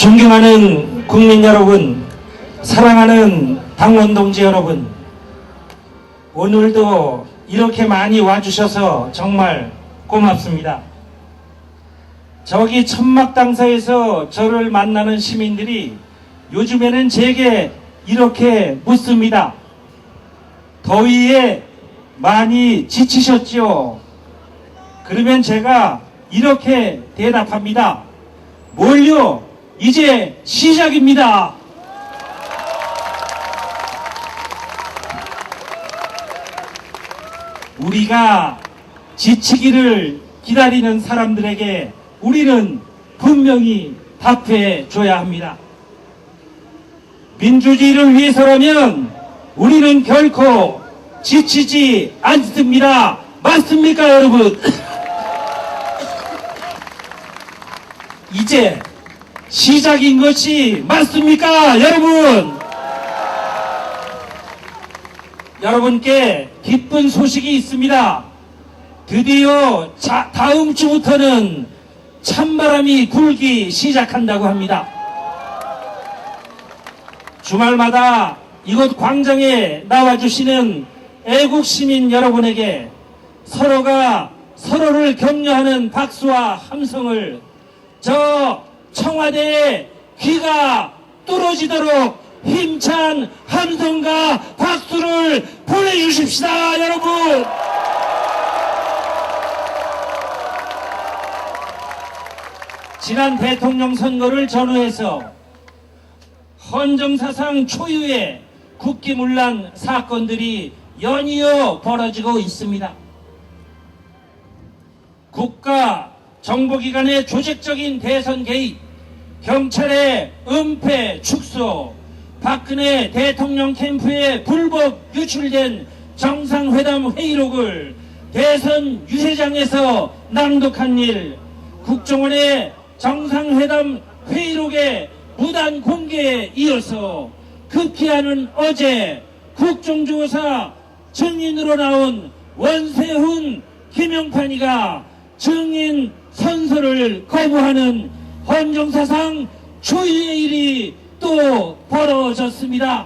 존경하는 국민 여러분, 사랑하는 당원 동지 여러분, 오늘도 이렇게 많이 와주셔서 정말 고맙습니다. 저기 천막당사에서 저를 만나는 시민들이 요즘에는 제게 이렇게 묻습니다. 더위에 많이 지치셨지요? 그러면 제가 이렇게 대답합니다. 뭘요? 이제 시작입니다. 우리가 지치기를 기다리는 사람들에게 우리는 분명히 답해 줘야 합니다. 민주주의를 위해서라면 우리는 결코 지치지 않습니다. 맞습니까, 여러분? 이제 시작인 것이 맞습니까, 여러분? 여러분께 기쁜 소식이 있습니다. 드디어 다음 주부터는 찬바람이 불기 시작한다고 합니다. 주말마다 이곳 광장에 나와주시는 애국시민 여러분에게 서로가 서로를 격려하는 박수와 함성을 저 청와대에 귀가 뚫어지도록 힘찬 함성과 박수를 보내주십시다, 여러분. 지난 대통령 선거를 전후해서 헌정사상 초유의 국기문란 사건들이 연이어 벌어지고 있습니다. 국가 정보기관의 조직적인 대선 개입, 경찰의 은폐 축소, 박근혜 대통령 캠프에 불법 유출된 정상회담 회의록을 대선 유세장에서 낭독한 일, 국정원의 정상회담 회의록의 무단 공개에 이어서 급기야는 어제 국정조사 증인으로 나온 원세훈, 김영판이가 증인 선서를 거부하는 헌정사상 초유의 일이 또 벌어졌습니다.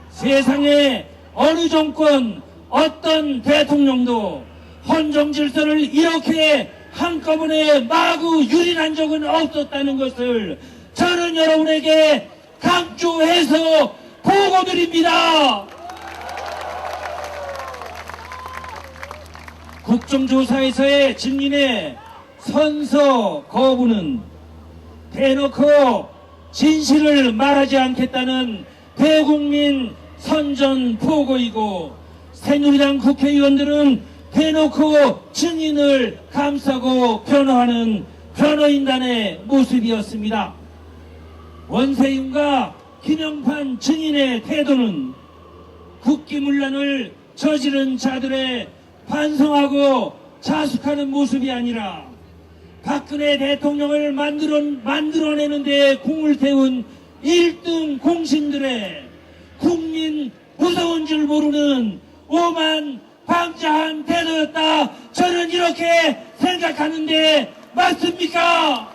세상에 어느 정권, 어떤 대통령도 헌정질서를 이렇게 한꺼번에 마구 유린한 적은 없었다는 것을 저는 여러분에게 강조해서 보고드립니다. 국정조사에서의 증인의 선서 거부는 대놓고 진실을 말하지 않겠다는 대국민 선전포고이고, 새누리당 국회의원들은 대놓고 증인을 감싸고 변호하는 변호인단의 모습이었습니다. 원세윤과 김영판 증인의 태도는 국기문란을 저지른 자들의 반성하고 자숙하는 모습이 아니라 박근혜 대통령을 만들어내는 데 공을 태운 1등 공신들의 국민 무서운 줄 모르는 오만 방자한 태도였다. 저는 이렇게 생각하는데 맞습니까?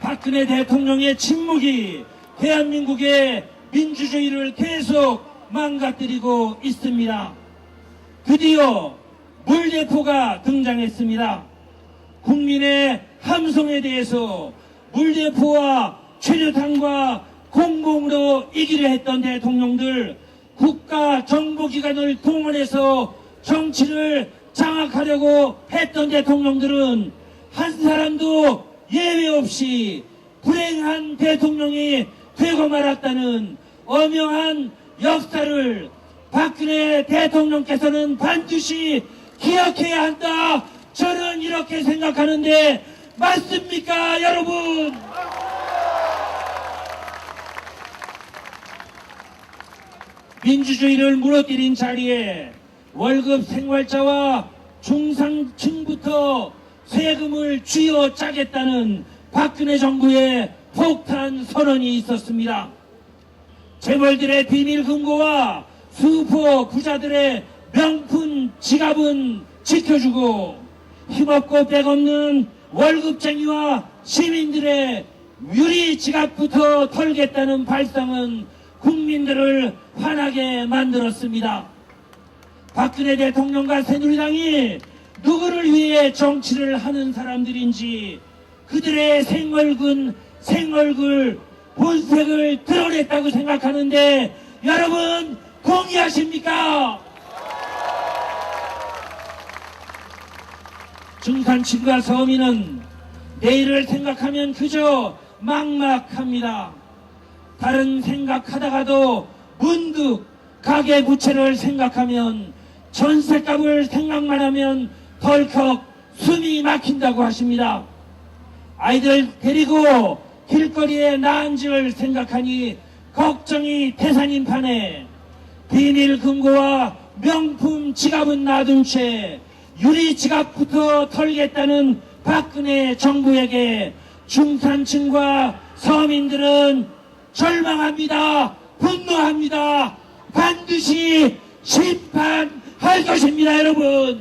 박근혜 대통령의 침묵이 대한민국의 민주주의를 계속 망가뜨리고 있습니다. 드디어 물대포가 등장했습니다. 국민의 함성에 대해서 물대포와 최루탄과 공공으로 이기려 했던 대통령들, 국가정보기관을 동원해서 정치를 장악하려고 했던 대통령들은 한 사람도 예외 없이 불행한 대통령이 되고 말았다는 엄명한 역사를 박근혜 대통령께서는 반드시 기억해야 한다. 저는 이렇게 생각하는데 맞습니까, 여러분? 민주주의를 무너뜨린 자리에 월급 생활자와 중상층부터 세금을 쥐어짜겠다는 박근혜 정부의 폭탄 선언이 있었습니다. 재벌들의 비밀 금고와 슈퍼 부자들의 명품 지갑은 지켜주고 힘없고 백없는 월급쟁이와 시민들의 유리 지갑부터 털겠다는 발상은 국민들을 화나게 만들었습니다. 박근혜 대통령과 새누리당이 누구를 위해 정치를 하는 사람들인지 그들의 생얼굴 본색을 드러냈다고 생각하는데 여러분 동의하십니까? 중산층과 서민은 내일을 생각하면 그저 막막합니다. 다른 생각하다가도 문득 가계부채를 생각하면 전셋값을 생각만 하면 덜컥 숨이 막힌다고 하십니다. 아이들 데리고 길거리에 나앉을 생각하니 걱정이 태산인 판에 비밀 금고와 명품 지갑은 놔둔 채 유리 지갑부터 털겠다는 박근혜 정부에게 중산층과 서민들은 절망합니다. 분노합니다. 반드시 심판할 것입니다, 여러분.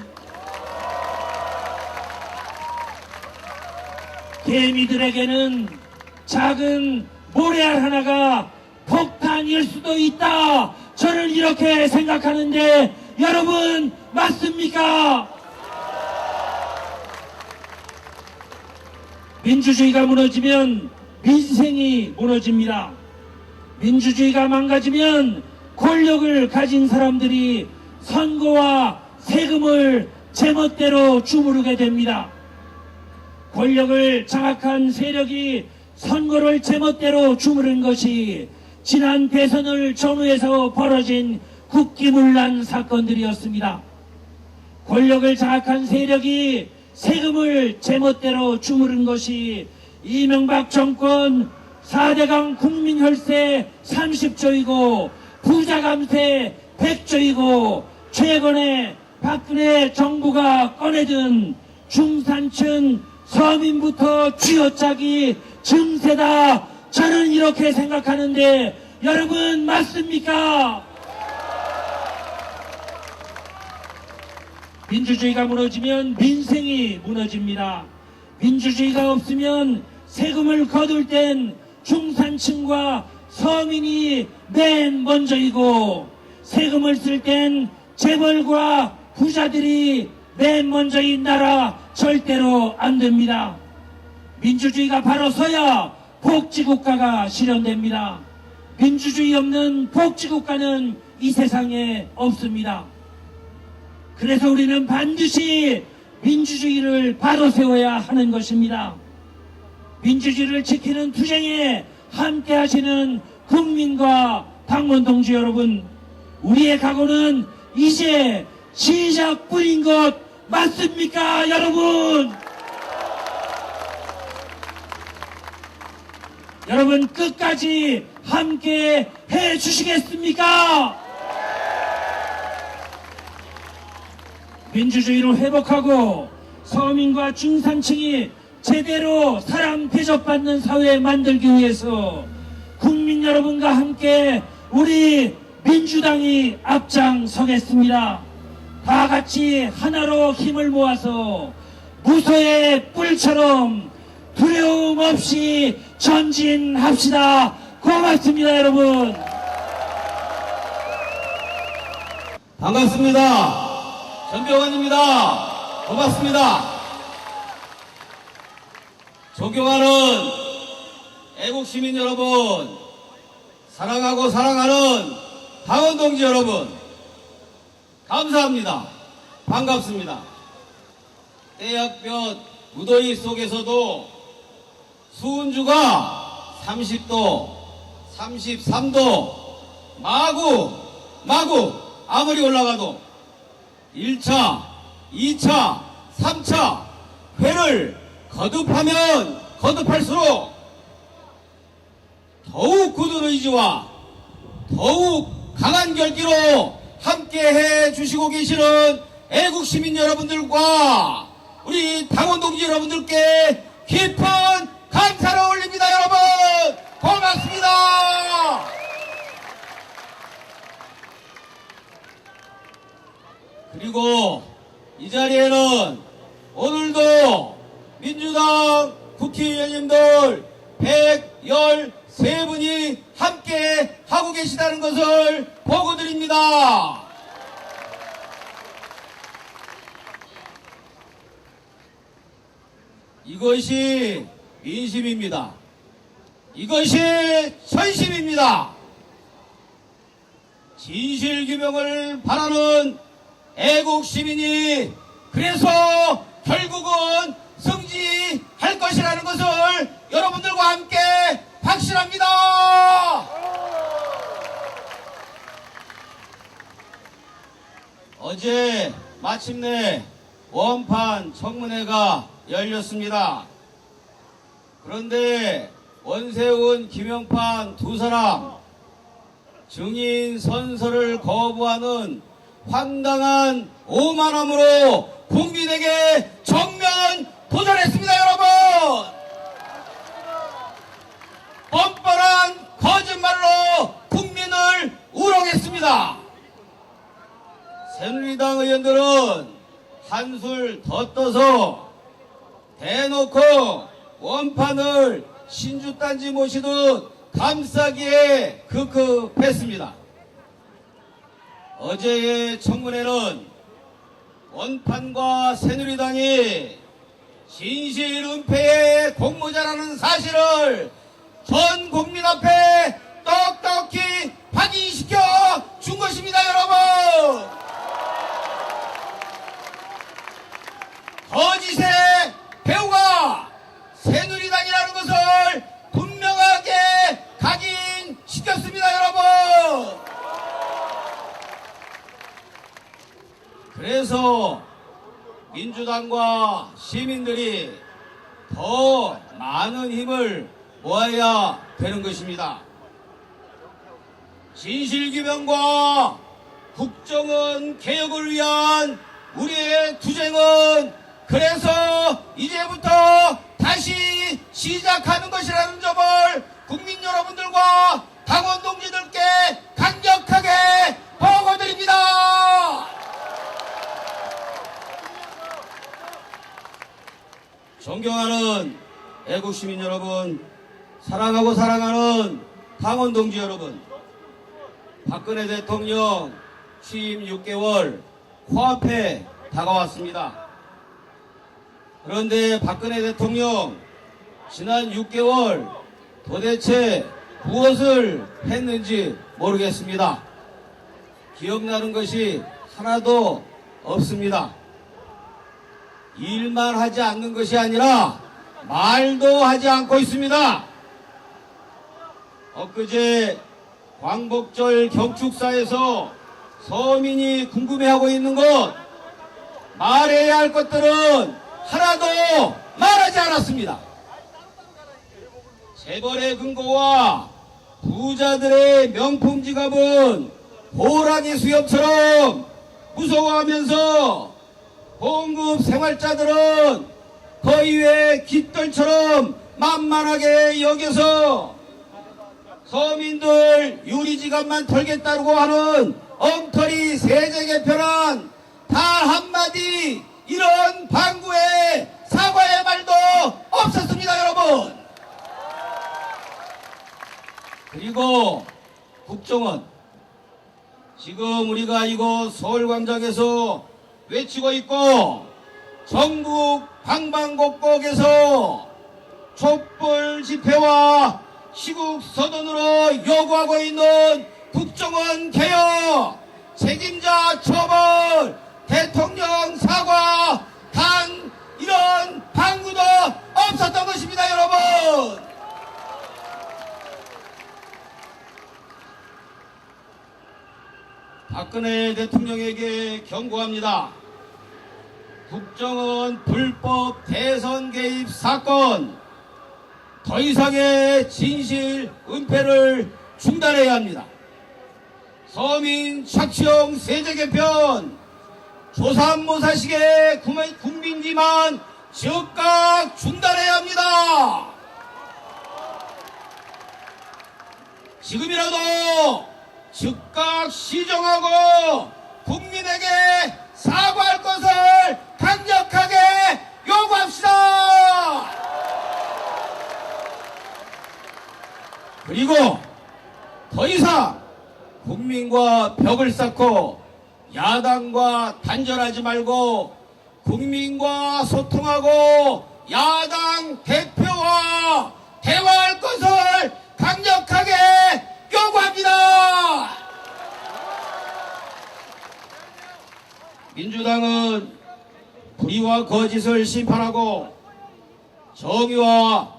개미들에게는 작은 모래알 하나가 폭탄일 수도 있다. 저는 이렇게 생각하는데 여러분 맞습니까? 민주주의가 무너지면 민생이 무너집니다. 민주주의가 망가지면 권력을 가진 사람들이 선거와 세금을 제멋대로 주무르게 됩니다. 권력을 장악한 세력이 선거를 제멋대로 주무른 것이 지난 대선을 전후해서 벌어진 국기문란 사건들이었습니다. 권력을 장악한 세력이 세금을 제멋대로 주무른 것이 이명박 정권 4대강 국민혈세 30조이고 부자감세 100조이고 최근에 박근혜 정부가 꺼내든 중산층 서민부터 쥐어짜기 증세다. 저는 이렇게 생각하는데 여러분 맞습니까? 민주주의가 무너지면 민생이 무너집니다. 민주주의가 없으면 세금을 거둘 땐 중산층과 서민이 맨 먼저이고 세금을 쓸 땐 재벌과 부자들이 맨 먼저인 나라 절대로 안 됩니다. 민주주의가 바로 서야 복지국가가 실현됩니다. 민주주의 없는 복지국가는 이 세상에 없습니다. 그래서 우리는 반드시 민주주의를 바로 세워야 하는 것입니다. 민주주의를 지키는 투쟁에 함께 하시는 국민과 당원 동지 여러분, 우리의 각오는 이제 시작뿐인 것 맞습니까, 여러분? 여러분 끝까지 함께 해 주시겠습니까? 민주주의를 회복하고 서민과 중산층이 제대로 사람 대접받는 사회 만들기 위해서 국민 여러분과 함께 우리 민주당이 앞장서겠습니다. 다 같이 하나로 힘을 모아서 무소의 뿔처럼 두려움 없이 전진합시다. 고맙습니다, 여러분. 반갑습니다. 전병환입니다. 고맙습니다. 존경하는 애국시민 여러분, 사랑하고 사랑하는 당원 동지 여러분, 감사합니다. 반갑습니다. 때약볕 무더위 속에서도 수은주가 30도, 33도 마구 아무리 올라가도 1차, 2차, 3차 회를 거듭하면 거듭할수록 더욱 굳은 의지와 더욱 강한 결기로 함께해 주시고 계시는 애국시민 여러분들과 우리 당원동지 여러분들께 깊은 감사를 올립니다. 여러분 고맙습니다. 그리고 이 자리에는 오늘도 민주당 국회의원님들 113분이 함께 하고 계시다는 것을 보고드립니다. 이것이 민심입니다. 이것이 선심입니다. 진실규명을 바라는 애국시민이 그래서 결국은 승리할 것이라는 것을 여러분들과 함께 확신합니다. 어제 마침내 원판 청문회가 열렸습니다. 그런데 원세훈, 김영판 두 사람 증인 선서를 거부하는 황당한 오만함으로 국민에게 정면 도전했습니다. 여러분, 뻔뻔한 거짓말로 국민을 우롱했습니다. 새누리당 의원들은 한술 더 떠서 대놓고 원판을 신주단지 모시듯 감싸기에 급급했습니다. 어제의 청문회는 원판과 새누리당이 진실 은폐의 공모자라는 사실을 전 국민 앞에 똑똑히 확인시켜 준 것입니다. 여러분, 거짓의 배우가 새누리당이라는 것을 분명하게 각인시켰습니다. 여러분, 그래서 민주당과 시민들이 더 많은 힘을 모아야 되는 것입니다. 진실규명과 국정원 개혁을 위한 우리의 투쟁은 그래서 이제부터 다시 시작하는 것이라는 점을 국민 여러분들과 당원 동지들께 강력하게 보고드립니다. 존경하는 애국시민 여러분, 사랑하고 사랑하는 당원 동지 여러분, 박근혜 대통령 취임 6개월 코앞에 다가왔습니다. 그런데 박근혜 대통령 지난 6개월 도대체 무엇을 했는지 모르겠습니다. 기억나는 것이 하나도 없습니다. 일만 하지 않는 것이 아니라 말도 하지 않고 있습니다. 엊그제 광복절 경축사에서 서민이 궁금해하고 있는 것, 말해야 할 것들은 하나도 말하지 않았습니다. 재벌의 금고와 부자들의 명품 지갑은 호랑이 수염처럼 무서워하면서 봉급 생활자들은 거위의 깃털처럼 만만하게 여겨서 서민들 유리지갑만 털겠다고 하는 엉터리 세제 개편안 단 한마디 이런 방구의 사과의 말도 없었습니다. 여러분, 그리고 국정원, 지금 우리가 이곳 서울광장에서 외치고 있고 전국 방방곡곡에서 촛불 집회와 시국선언으로 요구하고 있는 국정원 개혁, 책임자 처벌, 대통령 사과, 단 이런 방구도 없었던 것입니다. 여러분, 박근혜 대통령에게 경고합니다. 국정원 불법 대선 개입 사건, 더 이상의 진실 은폐를 중단해야 합니다. 서민 착취형 세제 개편, 조삼모사식의 국민기만 즉각 중단해야 합니다. 지금이라도 즉각 시정하고 국민에게 사과할 것을 강력하게 요구합시다. 그리고 더 이상 국민과 벽을 쌓고 야당과 단절하지 말고 국민과 소통하고 야당 대표와 대화할 것을 강력하게 요구합니다. 민주당은 불의와 거짓을 심판하고 정의와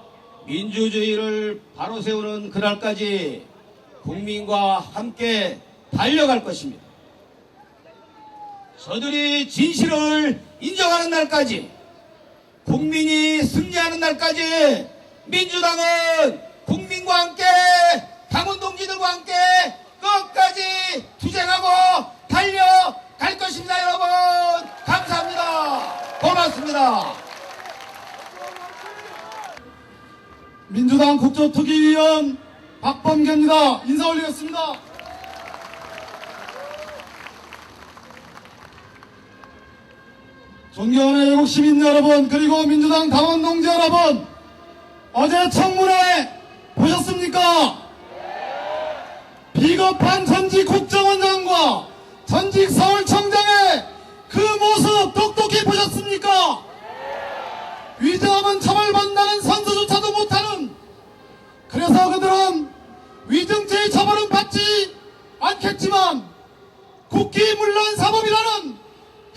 민주주의를 바로 세우는 그날까지 국민과 함께 달려갈 것입니다. 저들이 진실을 인정하는 날까지, 국민이 승리하는 날까지 민주당은 국민과 함께, 당원동지들과 함께 끝까지 투쟁하고 달려갈 것입니다. 여러분 감사합니다. 고맙습니다. 민주당 국조특위위원 박범계입니다. 인사 올리겠습니다. 존경하는 애국 시민 여러분, 그리고 민주당 당원 동지 여러분, 어제 청문회 보셨습니까? 비겁한 전직 국정원장과 전직 서울청장의 그 모습 똑똑히 보셨습니까? 위증하면 처벌받는다는 선서조차도 못하는, 그래서 그들은 위증죄의 처벌은 받지 않겠지만 국기문란 사범이라는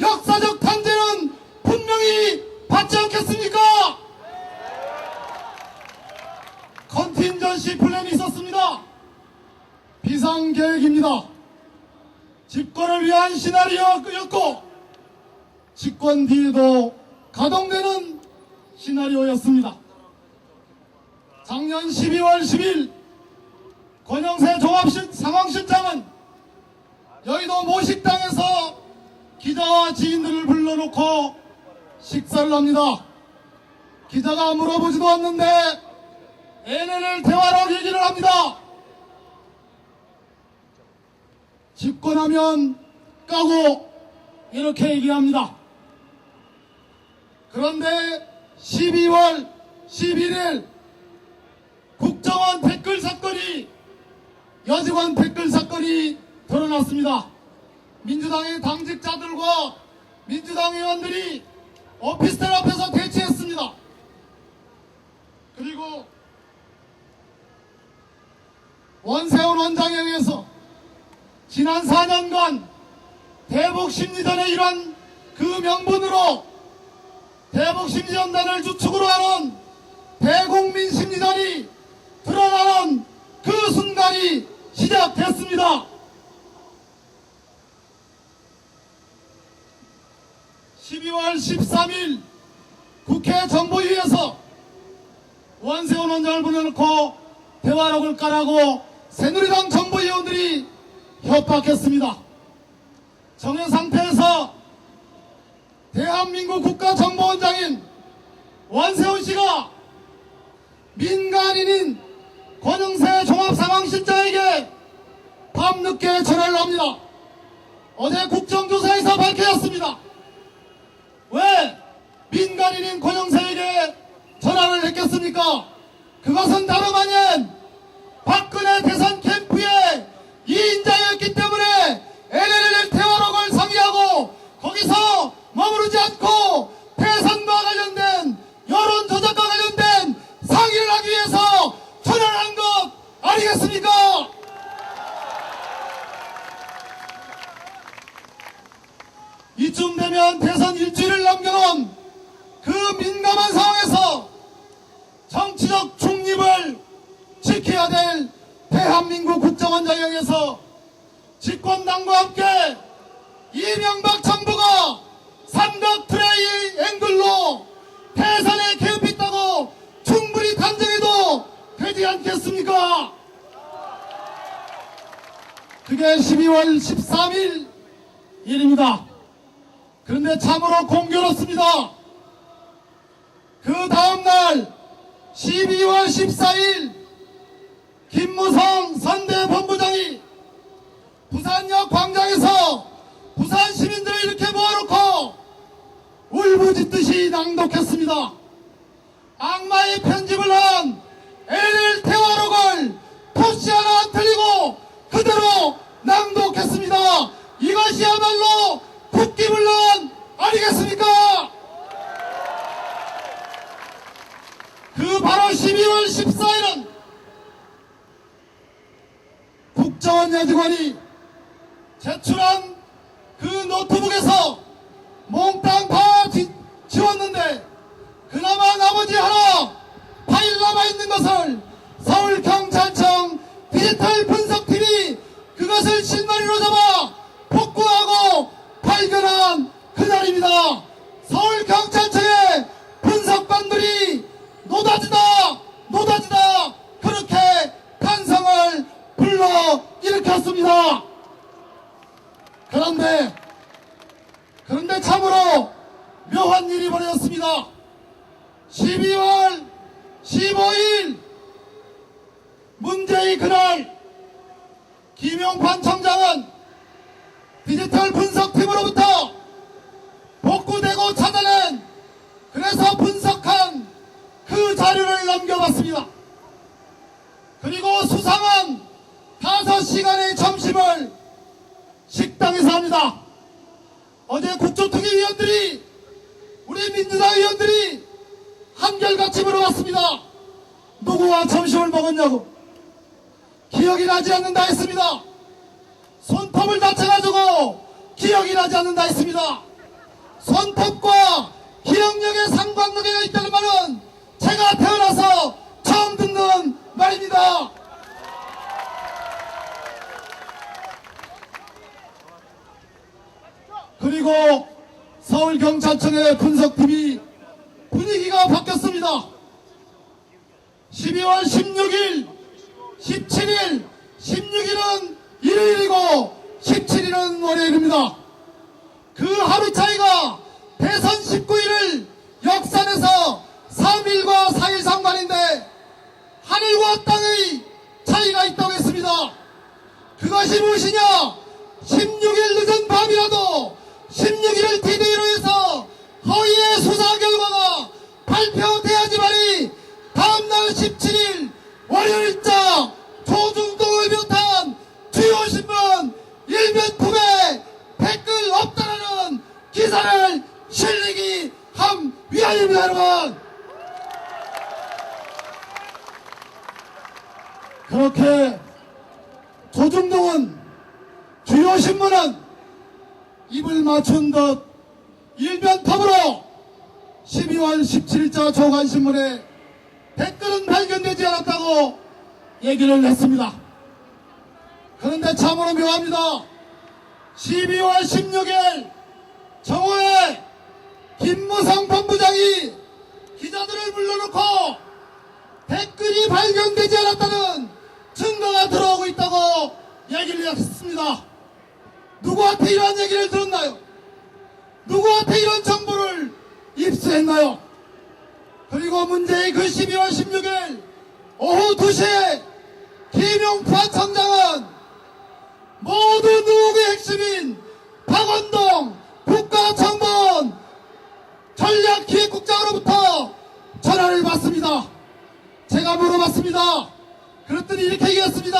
역사적 탄재는 분명히 받지 않겠습니까? 컨틴전시 플랜이 있었습니다. 비상계획입니다. 집권을 위한 시나리오였고 집권 뒤에도 가동되는 시나리오였습니다. 작년 12월 10일 권영세 종합상황실장은 여의도 모식당에서 기자와 지인들을 불러놓고 식사를 합니다. 기자가 물어보지도 않는데 NLL 대화로 얘기를 합니다. 집권하면 까고 이렇게 얘기합니다. 그런데 12월 11일 국정원 댓글 사건이, 여직원 댓글 사건이 드러났습니다. 민주당의 당직자들과 민주당 의원들이 오피스텔 앞에서 대치했습니다. 그리고 원세훈 원장에 의해서 지난 4년간 대북심리전의 일환 그 명분으로 대북심리전단을 주축으로 하는 대국민심리전이 드러나는 그 순간이 시작됐습니다. 12월 13일 국회 정보위에서 원세훈 원장을 불러놓고 대화록을 까라고 새누리당 정보위원들이 협박했습니다. 정해 상태에서 대한민국 국가정보원장인 원세훈 씨가 민간인인 권영세 종합상황실장에게 밤늦게 전화를 합니다. 어제 국정조사에서 밝혀졌습니다. 왜 민간인인 권영세에게 전화를 했겠습니까? 그것은 다름 아닌 박근혜 대선 캠프의 2인자였기 때문에 NLL 대화록을 상의하고 거기서 머무르지 않고 대선과 관련된 여론 조작과 관련된 상의를 하기 위해서 전화를 한 것 아니겠습니까? 이쯤 되면 대선 일주일을 남겨놓은 그 민감한 상황에서 정치적 중립을 지켜야 될 대한민국 국정원장에 의해서 집권당과 함께 이명박 정부가 삼각 트라이앵글로 대선에 개입했다고 충분히 단정해도 되지 않겠습니까? 그게 12월 13일 일입니다. 그런데 참으로 공교롭습니다. 그 다음날 12월 14일 김무성 선대본부장이 부산역 광장에서 부산 시민들을 이렇게 모아놓고 울부짖듯이 낭독했습니다. 악마의 편집을 한 LL 대화록을 토시 하나 안 틀리고 그대로 낭독했습니다. 이것이야말로 국기문란 아니겠습니까? 그 바로 12월 14일은 국정원 야직원이 제출한 그 노트북에서 몽땅 다 지웠는데 그나마 나머지 하나 파일 남아있는 것을 서울경찰청 디지털 분석팀이 그것을 실마리로 잡아 복구하고 발견한 그날입니다. 서울경찰청의 분석관들이 노다지다 그렇게 탄성을 불러일으켰습니다. 그런데 참으로 묘한 일이 벌어졌습니다. 12월 15일 문제의 그날 김용판 청장은 디지털 분석팀으로부터 복구되고 찾아낸 그래서 분석한 그 자료를 넘겨봤습니다. 그리고 수상한 5시간의 점심을 식당에서 합니다. 어제 국조특위위원들이 우리 민주당 의원들이 한결같이 물어봤습니다. 누구와 점심을 먹었냐고. 기억이 나지 않는다 했습니다. 손톱을 다쳐가지고 기억이 나지 않는다 했습니다. 손톱과 기억력에 상관관계가 있다는 말은 제가 태어나서 처음 듣는 말입니다. 그리고 서울경찰청의 분석팀이 분위기가 바뀌었습니다. 12월 16일, 17일, 16일은 일요일이고 17일은 월요일입니다. 그 하루 차이가 대선 19일을 역산해서 3일과 4일 상관인데 하늘과 땅의 차이가 있다고 했습니다. 그것이 무엇이냐? 16일 늦은 밤이라도 16일을 디데이로 해서 허위의 수사 결과가 발표돼야지만이 다음날 17일 월요일자 조중동을 비롯한 주요 신문 일면톱에 댓글 없다라는 기사를 실리기 함 위하여입니다. 여러분, 그렇게 조중동은 주요 신문은 입을 맞춘 듯 일면톱으로 12월 17일자 조간신문에 댓글은 발견되지 않았다고 얘기를 했습니다. 그런데 참으로 묘합니다. 12월 16일 정오에 김무성 본부장이 기자들을 불러놓고 댓글이 발견되지 않았다는 증거가 들어오고 있다고 얘기를 했습니다. 누구한테 이러한 얘기를 들었나요? 누구한테 이런 정보를 입수했나요? 그리고 문제의 그 12월 16일 오후 2시에 김용판 청장은 모두 누구의 핵심인 박원동 국가정보원 전략기획국장으로부터 전화를 받습니다. 제가 물어봤습니다. 그랬더니 이렇게 얘기했습니다.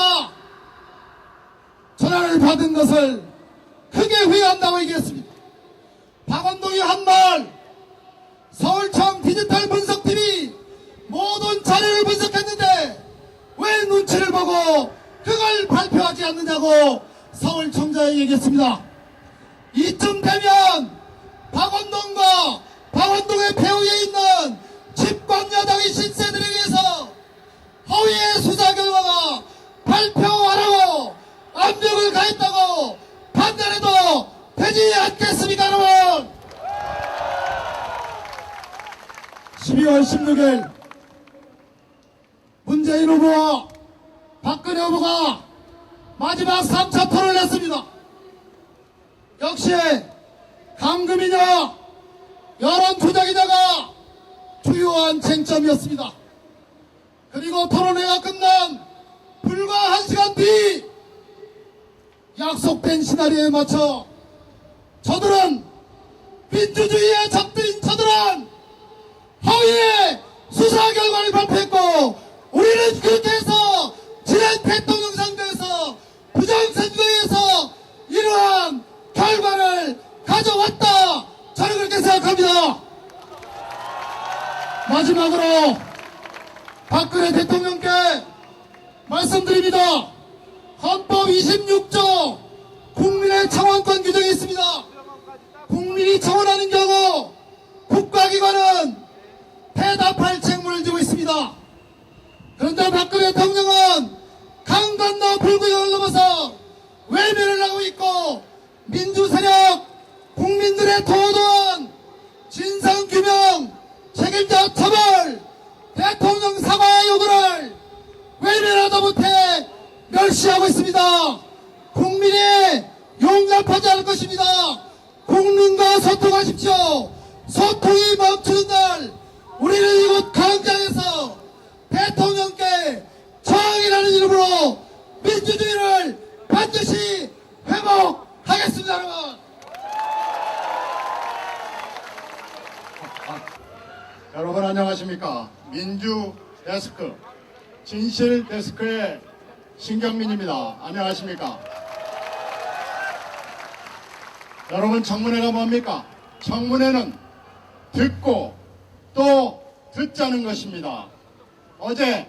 전화를 받은 것을 크게 후회한다고 얘기했습니다. 박원동이 한 말, 서울청 디지털 분석팀이 모든 자료를 분석했는데 왜 눈치를 보고 그걸 발표하지 않느냐고 서울청장이 얘기했습니다. 이쯤 되면 박원동과 박원동의 배후에 있는 집권여당의 신세들에 의해서 허위의 수사 결과가 발표하라고 압력을 가했다고 판단해도 되지 않겠습니까, 여러분? 12월 16일 문재인 후보와 박근혜 후보가 마지막 3차 토론을 했습니다. 역시 감금이냐 여론 조작이냐가 주요한 쟁점이었습니다. 그리고 토론회가 끝난 불과 1시간 뒤 약속된 시나리오에 맞춰 저들은 민주주의의 적들인 저들은 허위의 수사 결과를 발표했고, 우리는 그렇게 해서 지난 대통령 선거에서 부정선거에서 이러한 결과를 가져왔다. 저는 그렇게 생각합니다. 마지막으로 박근혜 대통령께 말씀드립니다. 헌법 26조 국민의 청원권 규정이 있습니다. 국민이 청원하는 경우 국가기관은 대답할 책무를 지고 있습니다. 그런데 박근혜 대통령은 강 건너 불구경을 넘어서 외면을 하고 있고, 민주세력 국민들의 토론 진상규명 책임자 처벌 대통령 사과의 요구를 외면하다 못해 멸시하고 있습니다. 국민이 용납하지 않을 것입니다. 국민과 소통하십시오. 소통이 멈추는 날 우리는 이곳 광장에서 대통령께 저항이라는 이름으로 민주주의를 반드시 회복하겠습니다. 여러분. 여러분 안녕하십니까. 민주 데스크 진실 데스크의 신경민입니다. 안녕하십니까. 여러분, 청문회가 뭡니까? 청문회는 듣고 또 듣자는 것입니다. 어제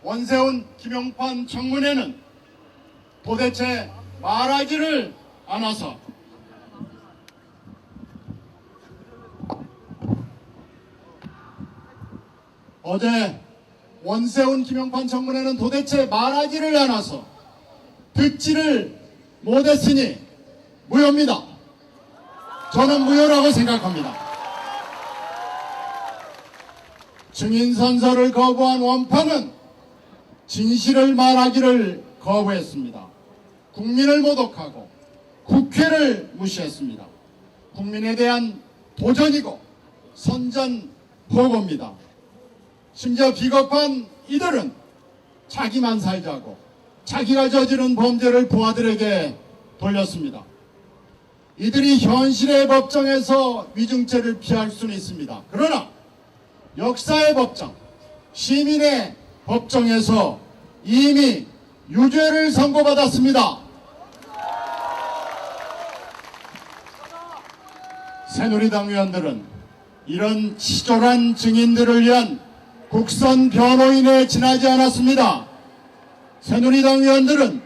원세훈 김용판 청문회는 도대체 말하지를 않아서 어제 원세훈 김용판 청문회는 도대체 말하지를 않아서 듣지를 못했으니 무효입니다. 저는 무효라고 생각합니다. 증인 선서를 거부한 원판은 진실을 말하기를 거부했습니다. 국민을 모독하고 국회를 무시했습니다. 국민에 대한 도전이고 선전포고입니다. 심지어 비겁한 이들은 자기만 살자고 자기가 저지른 범죄를 부하들에게 돌렸습니다. 이들이 현실의 법정에서 위증죄를 피할 수는 있습니다. 그러나 역사의 법정, 시민의 법정에서 이미 유죄를 선고받았습니다. 새누리당 의원들은 이런 치졸한 증인들을 위한 국선 변호인에 지나지 않았습니다. 새누리당 의원들은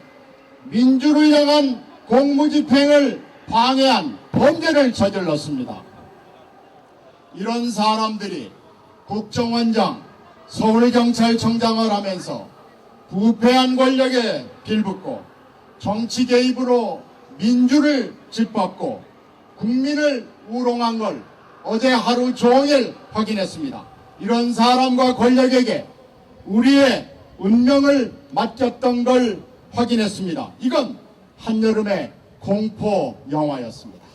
민주를 향한 공무집행을 방해한 범죄를 저질렀습니다. 이런 사람들이 국정원장, 서울경찰청장을 하면서 부패한 권력에 빌붙고 정치 개입으로 민주를 짓밟고 국민을 우롱한 걸 어제 하루 종일 확인했습니다. 이런 사람과 권력에게 우리의 운명을 맡겼던 걸 확인했습니다. 이건 한여름의 공포 영화였습니다.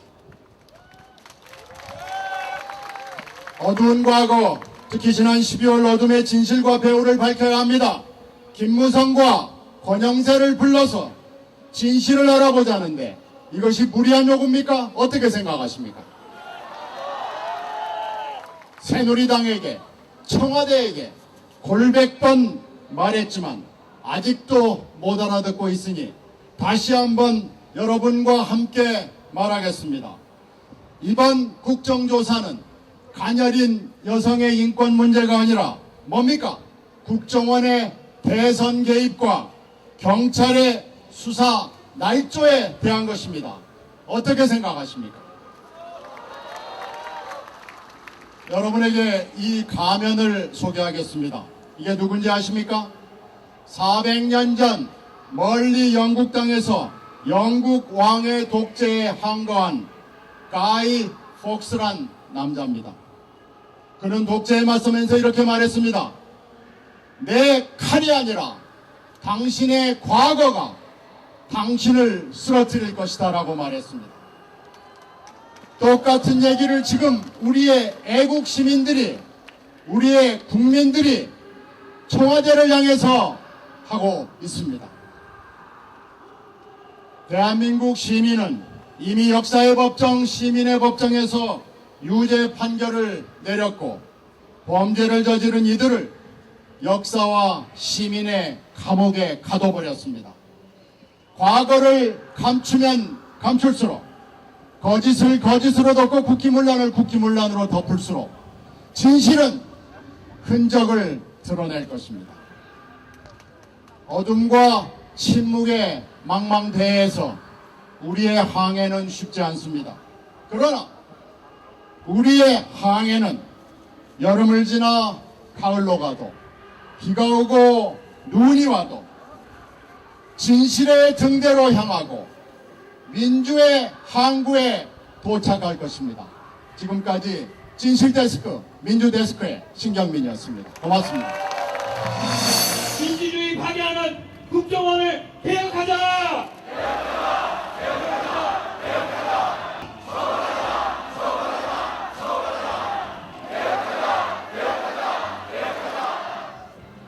어두운 과거, 특히 지난 12월 어둠의 진실과 배후를 밝혀야 합니다. 김무성과 권영세를 불러서 진실을 알아보자는데 이것이 무리한 요구입니까? 어떻게 생각하십니까? 새누리당에게, 청와대에게 골백 번 말했지만 아직도 못 알아듣고 있으니 다시 한번 여러분과 함께 말하겠습니다. 이번 국정조사는 가녀린 여성의 인권 문제가 아니라 뭡니까? 국정원의 대선 개입과 경찰의 수사 날조에 대한 것입니다. 어떻게 생각하십니까? 여러분에게 이 가면을 소개하겠습니다. 이게 누군지 아십니까? 400년 전 멀리 영국 땅에서 영국 왕의 독재에 항거한 가이 폭스란 남자입니다. 그는 독재에 맞서면서 이렇게 말했습니다. 내 칼이 아니라 당신의 과거가 당신을 쓰러뜨릴 것이다 라고 말했습니다. 똑같은 얘기를 지금 우리의 애국 시민들이, 우리의 국민들이 청와대를 향해서 하고 있습니다. 대한민국 시민은 이미 역사의 법정, 시민의 법정에서 유죄 판결을 내렸고 범죄를 저지른 이들을 역사와 시민의 감옥에 가둬버렸습니다. 과거를 감추면 감출수록, 거짓을 거짓으로 덮고 국기문란을 국기문란으로 덮을수록 진실은 흔적을 드러낼 것입니다. 어둠과 침묵의 망망대해에서 우리의 항해는 쉽지 않습니다. 그러나 우리의 항해는 여름을 지나 가을로 가도, 비가 오고 눈이 와도 진실의 등대로 향하고 민주의 항구에 도착할 것입니다. 지금까지 진실데스크, 민주데스크의 신경민이었습니다. 고맙습니다. 민주주의 파괴하는 국정원을